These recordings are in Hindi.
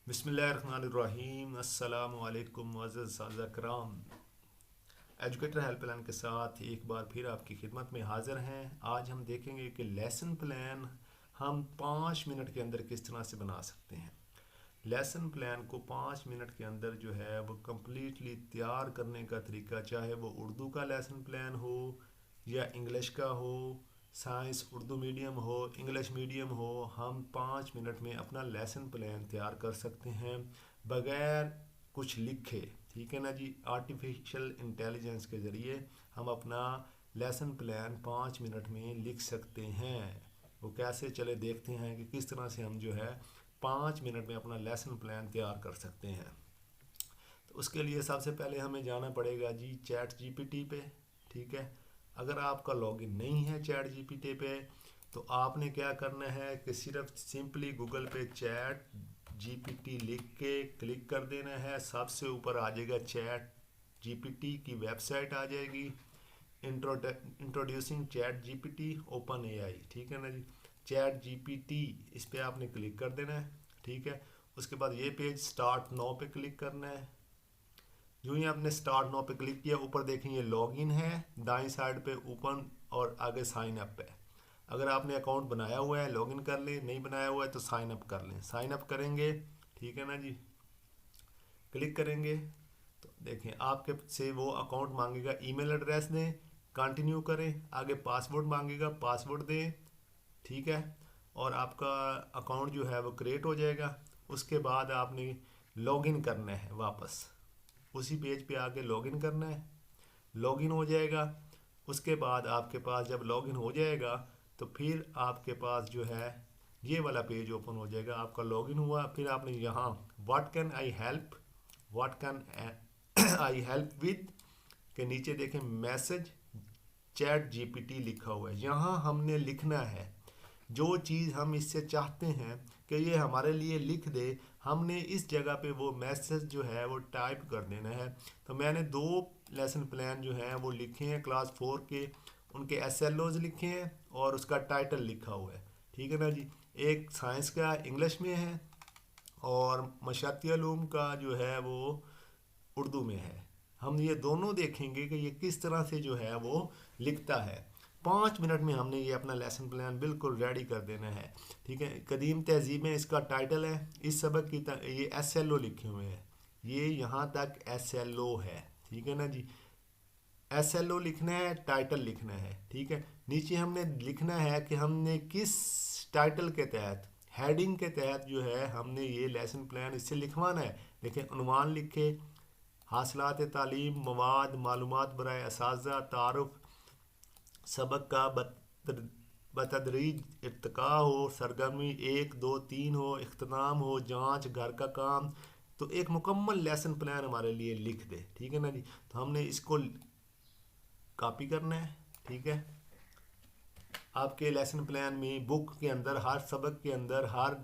बिस्मिल्लाहिर्रहमानिर्रहीम। अस्सलामु अलैकुम मुअज़्ज़ज़ साज़ा कराम। एजुकेटर हेल्पलाइन के साथ एक बार फिर आपकी खिदमत में हाज़िर हैं। आज हम देखेंगे कि लेसन प्लान हम 5 मिनट के अंदर किस तरह से बना सकते हैं। लेसन प्लान को 5 मिनट के अंदर जो है वो कम्प्लीटली तैयार करने का तरीका, चाहे वो उर्दू का लेसन प्लान हो या इंग्लिश का हो, साइंस उर्दू मीडियम हो, इंग्लिश मीडियम हो, हम 5 मिनट में अपना लेसन प्लान तैयार कर सकते हैं बगैर कुछ लिखे। ठीक है ना जी। आर्टिफिशियल इंटेलिजेंस के ज़रिए हम अपना लेसन प्लान 5 मिनट में लिख सकते हैं। वो कैसे, चले देखते हैं कि किस तरह से हम जो है 5 मिनट में अपना लेसन प्लान तैयार कर सकते हैं। तो उसके लिए सबसे पहले हमें जाना पड़ेगा जी चैट जीपीटी पे। ठीक है। अगर आपका लॉगिन नहीं है चैट जीपीटी पे तो आपने क्या करना है कि सिर्फ सिंपली गूगल पे चैट जीपीटी लिख के क्लिक कर देना है। सबसे ऊपर आ जाएगा चैट जीपीटी की वेबसाइट आ जाएगी, introducing chat GPT open AI. ठीक है ना जी। चैट जीपीटी इस पे आपने क्लिक कर देना है। ठीक है। उसके बाद ये पेज स्टार्ट नाउ पे क्लिक करना है। जो ही आपने स्टार्ट नाउ पे क्लिक किया, ऊपर देखें ये लॉगिन है, दाईं साइड पे ओपन और आगे साइन अप है। अगर आपने अकाउंट बनाया हुआ है लॉगिन कर ले, नहीं बनाया हुआ है तो साइन अप कर लें। साइन अप करेंगे, ठीक है ना जी। क्लिक करेंगे तो देखें आपके से वो अकाउंट मांगेगा, ईमेल एड्रेस दें, कंटिन्यू करें, आगे पासवर्ड मांगेगा, पासवर्ड दें। ठीक है। और आपका अकाउंट जो है वो क्रिएट हो जाएगा। उसके बाद आपने लॉगिन करना है, वापस उसी पेज पे आके लॉगिन करना है। लॉगिन हो जाएगा। उसके बाद आपके पास जब लॉगिन हो जाएगा तो फिर आपके पास जो है ये वाला पेज ओपन हो जाएगा। आपका लॉगिन हुआ, फिर आपने यहाँ what can I help, what can I help with के नीचे देखें मैसेज चैट जीपीटी लिखा हुआ है। यहाँ हमने लिखना है जो चीज़ हम इससे चाहते हैं कि ये हमारे लिए लिख दे, हमने इस जगह पे वो मैसेज जो है वो टाइप कर देना है। तो मैंने 2 लेसन प्लान जो हैं वो लिखे हैं क्लास 4 के, उनके एसएलओज लिखे हैं और उसका टाइटल लिखा हुआ है। ठीक है ना जी। एक साइंस का इंग्लिश में है और मशाती उलूम का जो है वो उर्दू में है। हम ये दोनों देखेंगे कि ये किस तरह से जो है वो लिखता है। 5 मिनट में हमने ये अपना लेसन प्लान बिल्कुल रेडी कर देना है। ठीक है। कदीम तहजीब में इसका टाइटल है। इस सबक की ये एसएलओ लिखे हुए हैं, ये यहाँ तक एसएलओ है। ठीक है ना जी। एसएलओ लिखना है, टाइटल लिखना है। ठीक है। नीचे हमने लिखना है कि हमने किस टाइटल के तहत, हेडिंग के तहत जो है हमने ये लेसन प्लान इससे लिखवाना है। देखिए उन्वान लिखे, हासिलात तालीम, मवाद, मालूमात बराए असातिज़ा, तारुफ, सबक का बतदरीज इर्तका हो, सरगर्मी 1 2 3 हो, इख्तिताम हो, जांच, घर का काम। तो एक मुकम्मल लेसन प्लान हमारे लिए लिख दे। ठीक है ना जी। तो हमने इसको कॉपी करना है। ठीक है। आपके लेसन प्लान में बुक के अंदर हर सबक के अंदर हर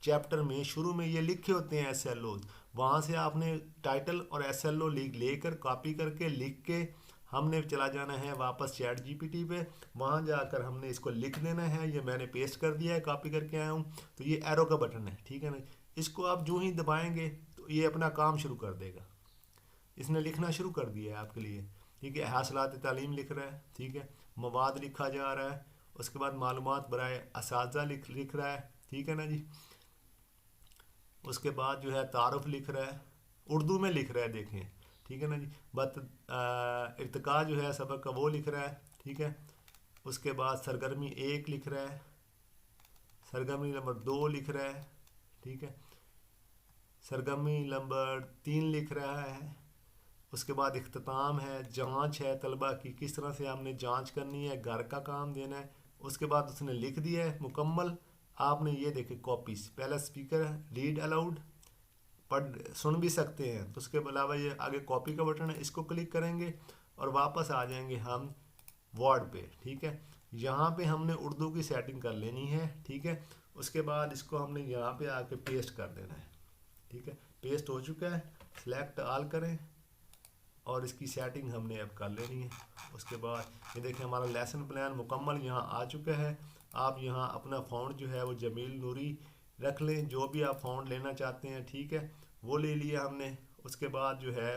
चैप्टर में शुरू में ये लिखे होते हैं एस एल ओ। वहाँ से आपने टाइटल और एस एल ओ लेकर कॉपी करके लिख के हमने चला जाना है वापस चैट जीपीटी पे। वहाँ जाकर हमने इसको लिख देना है। ये मैंने पेस्ट कर दिया है, कॉपी करके आया हूँ। तो ये एरो का बटन है। ठीक है ना। इसको आप जो ही दबाएंगे तो ये अपना काम शुरू कर देगा। इसने लिखना शुरू कर दिया है आपके लिए। ठीक है। हासिलात तालीम लिख रहा है। ठीक है। मवाद लिखा जा रहा है। उसके बाद मालूमात बराए असातिज़ा लिख रहा है। ठीक है ना जी। उसके बाद जो है तारुफ लिख रहा है, उर्दू में लिख रहा है, देखें। ठीक है ना जी। बत इर्तिका जो है सबक का वो लिख रहा है। ठीक है। उसके बाद सरगर्मी 1 लिख रहा है, सरगर्मी नंबर 2 लिख रहा है। ठीक है। सरगर्मी नंबर 3 लिख रहा है। उसके बाद इख्तिताम है, जांच है तलबा की, किस तरह से हमने जांच करनी है, घर का काम देना है। उसके बाद उसने लिख दिया है मुकम्मल। आपने ये देखे कॉपीज, पहला स्पीकर है, रीड अलाउड, पढ़ सुन भी सकते हैं। तो उसके अलावा ये आगे कॉपी का बटन है, इसको क्लिक करेंगे और वापस आ जाएंगे हम वर्ड पे। ठीक है। यहाँ पे हमने उर्दू की सेटिंग कर लेनी है। ठीक है। उसके बाद इसको हमने यहाँ पे आके पेस्ट कर देना है। ठीक है। पेस्ट हो चुका है। सिलेक्ट ऑल करें और इसकी सेटिंग हमने अब कर लेनी है। उसके बाद ये देखें हमारा लेसन प्लान मुकम्मल यहाँ आ चुका है। आप यहाँ अपना फ़ॉन्ट जो है वो जमील नूरी रख लें, जो भी आप फ़ॉन्ट लेना चाहते हैं, ठीक है, वो ले लिया हमने। उसके बाद जो है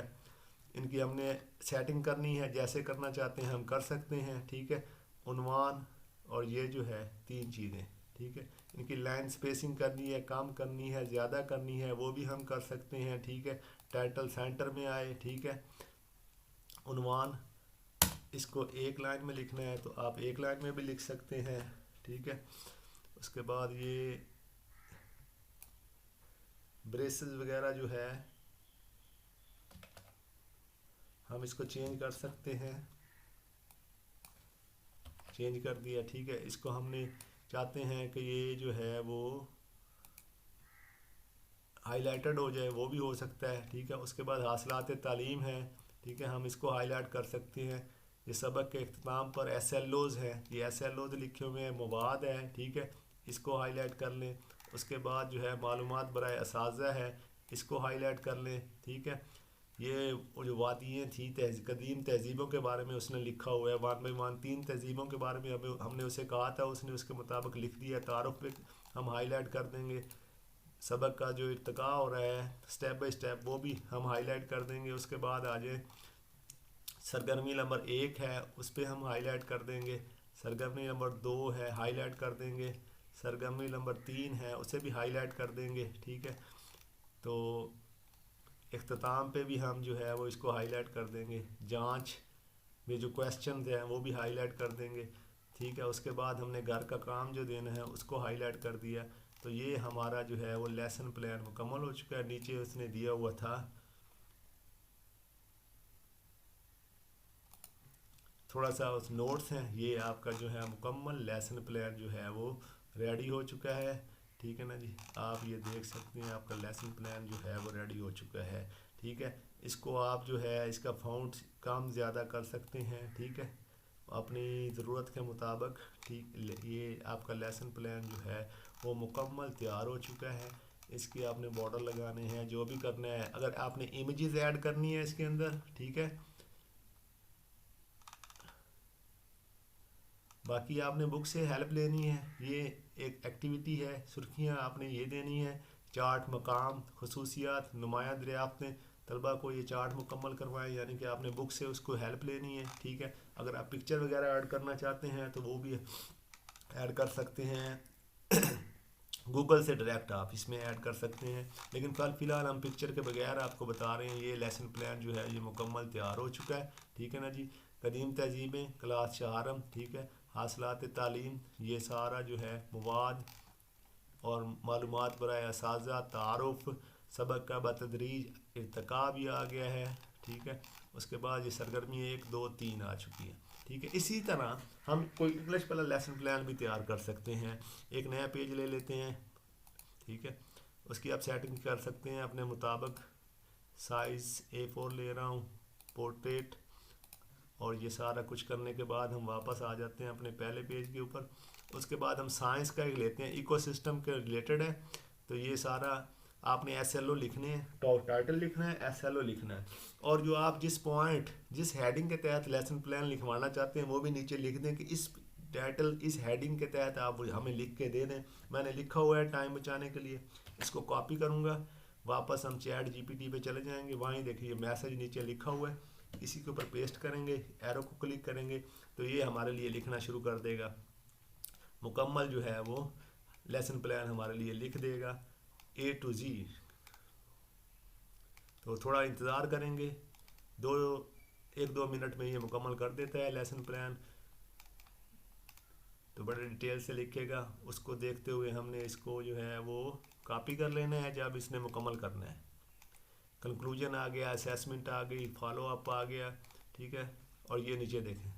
इनकी हमने सेटिंग करनी है, जैसे करना चाहते हैं हम कर सकते हैं, ठीक है। उन्वान और ये जो है 3 चीज़ें, ठीक है। इनकी लाइन स्पेसिंग करनी है, कम करनी है, ज़्यादा करनी है, वो भी हम कर सकते हैं, ठीक है। टाइटल सेंटर में आए, ठीक है। उन्वान इसको एक लाइन में लिखना है तो आप एक लाइन में भी लिख सकते हैं, ठीक है। उसके बाद ये ब्रेसेस वगैरह जो है हम इसको चेंज कर सकते हैं, चेंज कर दिया, ठीक है। इसको हमने चाहते हैं कि ये जो है वो हाईलाइटेड हो जाए, वो भी हो सकता है, ठीक है। उसके बाद हासिलात तालीम है, ठीक है, हम इसको हाईलाइट कर सकते हैं। ये सबक के अख्ताम पर SLOs है, ये SLOs लिखे हुए हैं, मवाद है, ठीक है, इसको हाईलाइट कर लें। उसके बाद जो है मालूमात बराए असातिज़ा है, इसको हाईलाइट कर लें, ठीक है। ये वो जो वादियाँ थी कदीम तहजीबों के बारे में उसने लिखा हुआ है, 1 by 1 3 तहजीबों के बारे में हमने उसे कहा था, उसने उसके मुताबिक लिख दिया। तारुफ पे हम हाईलाइट कर देंगे। सबक का जो इर्तिका हो रहा है स्टेप बाय स्टेप, वो भी हम हाईलाइट कर देंगे। उसके बाद आ जाए सरगर्मी नंबर 1 है, उस पर हम हाईलाइट कर देंगे। सरगर्मी नंबर 2 है, हाईलाइट कर देंगे। सरगर्मी नंबर 3 है, उसे भी हाईलाइट कर देंगे, ठीक है। तो इख्तिताम पे भी हम जो है वो इसको हाईलाइट कर देंगे। जांच में जो क्वेश्चन हैं वो भी हाईलाइट कर देंगे, ठीक है। उसके बाद हमने घर का काम जो देना है उसको हाईलाइट कर दिया। तो ये हमारा जो है वो लेसन प्लान मुकम्मल हो चुका है। नीचे उसने दिया हुआ था थोड़ा सा उस नोट्स हैं, ये आपका जो है मुकम्मल लेसन प्लान जो है वो रेडी हो चुका है, ठीक है ना जी। आप ये देख सकते हैं आपका लेसन प्लान जो है वो रेडी हो चुका है, ठीक है। इसको आप जो है इसका फ़ॉन्ट कम ज़्यादा कर सकते हैं, ठीक है, अपनी ज़रूरत के मुताबिक, ठीक। ये आपका लेसन प्लान जो है वो मुकम्मल तैयार हो चुका है। इसके आपने बॉर्डर लगाने हैं, जो भी करना है। अगर आपने इमेजेस ऐड करनी है इसके अंदर, ठीक है, बाकी आपने बुक से हेल्प लेनी है। ये एक एक्टिविटी है, सुर्खियाँ आपने ये देनी है। चार्ट, मकाम, खसूसियात, नुमाया दरियाफ्तें, तलबा को ये चार्ट मुकम्मल करवाएं, यानी कि आपने बुक से उसको हेल्प लेनी है, ठीक है। अगर आप पिक्चर वगैरह ऐड करना चाहते हैं तो वो भी ऐड कर सकते हैं। गूगल से डायरेक्ट आप इसमें ऐड कर सकते हैं, लेकिन फ़िलहाल हम पिक्चर के बगैर आपको बता रहे हैं। ये लेसन प्लान जो है ये मुकम्मल तैयार हो चुका है, ठीक है ना जी। कदीम तहजीबें क्लास 4, ठीक है, हासिलात तालीम, ये सारा जो है मवाद और मालूमात बराए असातिज़ा, तारुफ, सबक का बतदरीज इर्तिका भी आ गया है, ठीक है। उसके बाद ये सरगर्मी 1 2 3 आ चुकी है, ठीक है। इसी तरह हम कोई इंग्लिश वाला लेसन प्लान भी तैयार कर सकते हैं। एक नया पेज ले लेते हैं, ठीक है, उसकी आप सेटिंग कर सकते हैं अपने मुताबिक। साइज़ A4 ले रहा हूँ, पोर्ट्रेट, और ये सारा कुछ करने के बाद हम वापस आ जाते हैं अपने पहले पेज के ऊपर। उसके बाद हम साइंस का ही लेते हैं, इकोसिस्टम के रिलेटेड है। तो ये सारा आपने SLO लिखने हैं, टॉप टाइटल लिखना है, SLO लिखना है, और जो आप जिस पॉइंट जिस हेडिंग के तहत लेसन प्लान लिखवाना चाहते हैं वो भी नीचे लिख दें कि इस टाइटल इस हेडिंग के तहत आप हमें लिख के दे दें। मैंने लिखा हुआ है टाइम बचाने के लिए। इसको कॉपी करूँगा, वापस हम ChatGPT पे चले जाएंगे, वहीं देखिए मैसेज नीचे लिखा हुआ है, इसी के ऊपर पेस्ट करेंगे, एरो को क्लिक करेंगे तो ये हमारे लिए लिखना शुरू कर देगा। मुकम्मल जो है वो लेसन प्लान हमारे लिए लिख देगा A to Z। तो थोड़ा इंतज़ार करेंगे, 1-2 मिनट में ये मुकम्मल कर देता है लेसन प्लान। तो बड़े डिटेल से लिखेगा, उसको देखते हुए हमने इसको जो है वो कॉपी कर लेना है जब इसने मुकम्मल करना है। कंक्लूजन आ गया, असेसमेंट आ गई, फॉलो अप आ गया, ठीक है। और ये नीचे देखें,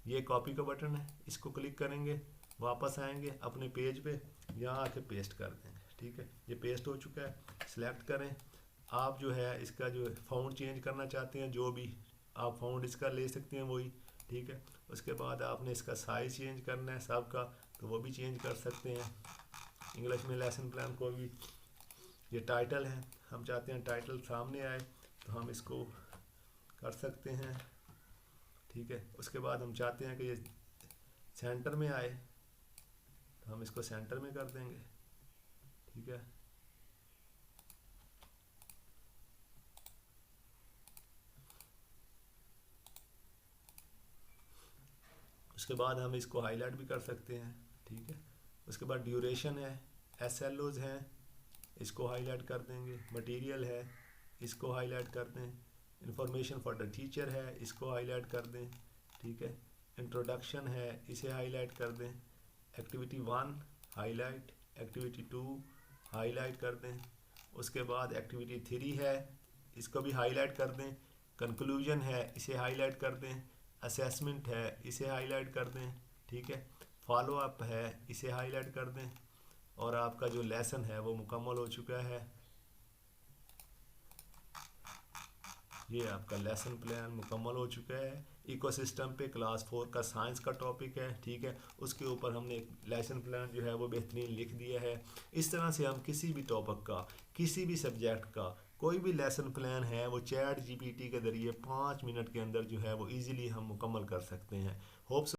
ये कॉपी का बटन है, इसको क्लिक करेंगे, वापस आएंगे अपने पेज पे, यहाँ आके पेस्ट कर देंगे, ठीक है। ये पेस्ट हो चुका है। सिलेक्ट करें, आप जो है इसका जो फ़ॉन्ट चेंज करना चाहते हैं, जो भी आप फ़ॉन्ट इसका ले सकते हैं वही, ठीक है। उसके बाद आपने इसका साइज़ चेंज करना है सबका, तो वो भी चेंज कर सकते हैं। इंग्लिश में लेसन प्लान को भी, ये टाइटल है, हम चाहते हैं टाइटल सामने आए तो हम इसको कर सकते हैं, ठीक है। उसके बाद हम चाहते हैं कि ये सेंटर में आए तो हम इसको सेंटर में कर देंगे, ठीक है। उसके बाद हम इसको हाईलाइट भी कर सकते हैं, ठीक है। उसके बाद ड्यूरेशन है, SLOs हैं, इसको हाईलाइट कर देंगे। मटेरियल है, इसको हाईलाइट कर दें। इंफॉर्मेशन फॉर द टीचर है, इसको हाईलाइट कर दें, ठीक है। इंट्रोडक्शन है, इसे हाईलाइट कर दें। एक्टिविटी 1 हाईलाइट, एक्टिविटी 2 हाईलाइट कर दें। उसके बाद एक्टिविटी 3 है, इसको भी हाईलाइट कर दें। कंक्लूजन है, इसे हाईलाइट कर दें। असेसमेंट है, इसे हाईलाइट कर दें, ठीक है। फॉलो अप है, इसे हाईलाइट कर दें। और आपका जो लेसन है वो मुकम्मल हो चुका है। ये आपका लेसन प्लान मुकम्मल हो चुका है। इकोसिस्टम पे क्लास 4 का साइंस का टॉपिक है, ठीक है। उसके ऊपर हमने एक लेसन प्लान जो है वो बेहतरीन लिख दिया है। इस तरह से हम किसी भी टॉपिक का, किसी भी सब्जेक्ट का कोई भी लेसन प्लान है वो चैट GPT के ज़रिए 5 मिनट के अंदर जो है वो ईज़िली हम मुकम्मल कर सकते हैं। होप्स